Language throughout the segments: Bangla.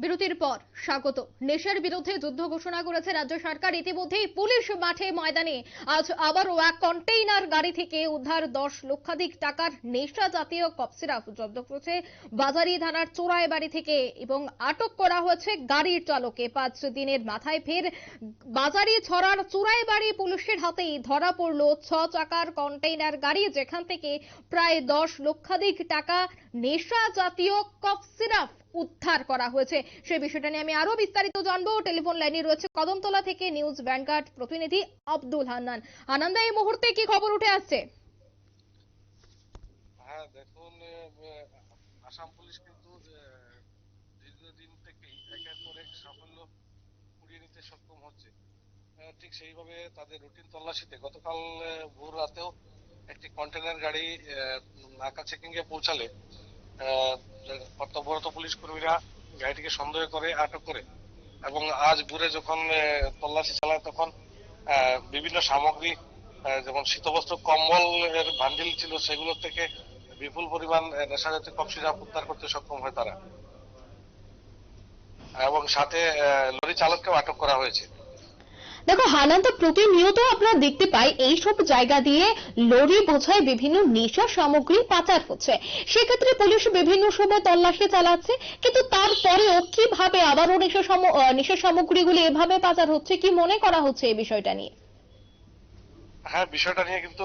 বিরতির পর স্বাগত। নেশার বিরুদ্ধে যুদ্ধ ঘোষণা করেছে রাজ্য সরকার। ইতিমধ্যেই পুলিশ মাঠে ময়দানে। আজ আবারও এক কন্টেইনার গাড়ি থেকে উদ্ধার 10 লক্ষাধিক টাকার নেশা জাতীয় কফ সিরাপ জব্দ করেছে বাজারি থানার চোরাই বাড়ি থেকে এবং আটক করা হয়েছে গাড়ির চালককে। 5 দিনের মাথায় ফের বাজারি ছড়ার চোরাই বাড়ি পুলিশের হাতেই ধরা পড়ল 6 চাকার কন্টেইনার গাড়ি, যেখান থেকে প্রায় 10 লক্ষাধিক টাকা নেশা জাতীয় কফ সিরাপ উদ্ধার করা হয়েছে। সেই বিষয়টা নিয়ে আমি আরো বিস্তারিত জানবো। টেলিফোন লাইনে রয়েছে কদমতলা থেকে নিউজ ভ্যানগার্ড প্রতিনিধি আব্দুল হান্নান। আনন্দা, এই মুহূর্তে কি খবর উঠে আসছে? হ্যাঁ, দেখুন, আসাম পুলিশ কিন্তু দীর্ঘদিন থেকেই একের পর এক সাফল্য কুড়িয়ে নিতে সক্ষম হচ্ছে। ঠিক সেইভাবে তাদের রুটিন তল্লাশিতে গতকাল ভোর রাতেও একটি কন্টেনার গাড়ি নাকা চেকিং এ পৌঁছালে কর্তব্যরত পুলিশ কর্মীরা গাড়িটিকে সন্দেহ করে আটক করে এবং আজ ভোরে যখন তল্লাশি চালায় তখন বিভিন্ন সামগ্রী, যেমন শীতবস্ত্র, কম্বল এর বান্ডিল ছিল, সেগুলো থেকে বিপুল পরিমাণ নেশাজাতীয় কফ সিরাপ উদ্ধার করতে সক্ষম হয় তারা, এবং সাথে লরি চালককেও আটক করা হয়েছে। দেখো হানান, প্রতিনিয়ত আমরা দেখতে পাই এই সব জায়গা দিয়ে লরি বোঝাই বিভিন্ন নেশা সামগ্রী পাচার হচ্ছে। সেক্ষেত্রে পুলিশ বিভিন্ন সময় তল্লাশি চালাচ্ছে, কিন্তু তারপরেও কিভাবে আবারও নেশা সামগ্রীগুলি এভাবে পাচার হচ্ছে, কি মনে করা হচ্ছে এই বিষয়টা নিয়ে? হ্যাঁ, বিষয়টা নিয়ে কিন্তু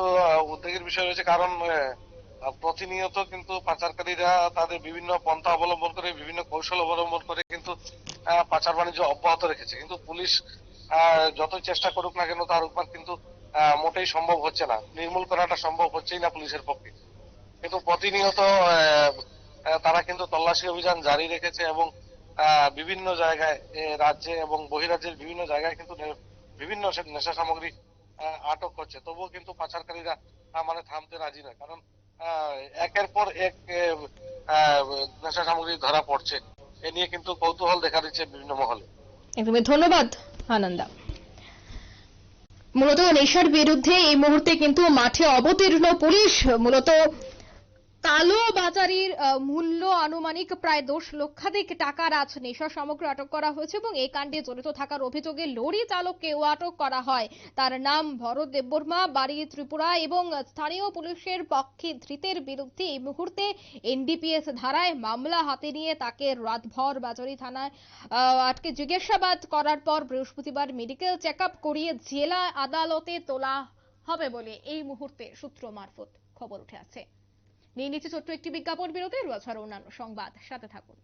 উদ্বেগের বিষয় রয়েছে, কারণ প্রতিনিয়ত কিন্তু পাচারকারীরা তাদের বিভিন্ন পন্থা অবলম্বন করে, বিভিন্ন কৌশল অবলম্বন করে কিন্তু পাচার বাণিজ্য অব্যাহত রেখেছে। কিন্তু পুলিশ যতই চেষ্টা করুক না কেন তার উপর কিন্তু মোটেই সম্ভব হচ্ছে না, নির্মূল করাটা সম্ভব হচ্ছেই না পুলিশের পক্ষে। কিন্তু প্রতিনিয়ত তারা কিন্তু তল্লাশি অভিযান জারি রেখেছে এবং বিভিন্ন জায়গায়, রাজ্যে এবং বহিরাজ্যের বিভিন্ন জায়গায় কিন্তু বিভিন্ন নেশা সামগ্রী আটক করছে। তবুও কিন্তু পাচারকারীরা মানে থামতে রাজি নয়, কারণ আহ, একের পর এক আহ, নেশা সামগ্রী ধরা পড়ছে। এ নিয়ে কিন্তু কৌতূহল দেখা দিচ্ছে বিভিন্ন মহলে। একদমই ধন্যবাদ আনন্দা। মূলত নেশার বিরুদ্ধে এই মুহূর্তে কিন্তু মাঠে অবতীর্ণ পুলিশ। মূলত কালো বাজারির মূল্য আনুমানিক প্রায় 10 লক্ষাধিক টাকার আজ নেশা সামগ্রী আটক করা হয়েছে এবং এই কাণ্ডে জড়িত থাকার অভিযোগে লরি চালককেও আটক করা হয়। তার নাম ভরত দেববর্মা, বাড়ি ত্রিপুরা, এবং স্থানীয় পুলিশের পক্ষে ধৃতের বিরুদ্ধে এই মুহূর্তে এনডিপিএস ধারায় মামলা হাতে নিয়ে তাকে রাতভর বাজারি থানায় আটকে জিজ্ঞাসাবাদ করার পর বৃহস্পতিবার মেডিকেল চেক আপ করিয়ে জেলা আদালতে তোলা হবে বলে এই মুহূর্তে সূত্র মারফত খবর উঠে আসছে। নিয়ে নিচ্ছে ছোট্ট একটি বিজ্ঞাপন বিরতি, রয়েছে অন্যান্য সংবাদ, সাথে থাকুন।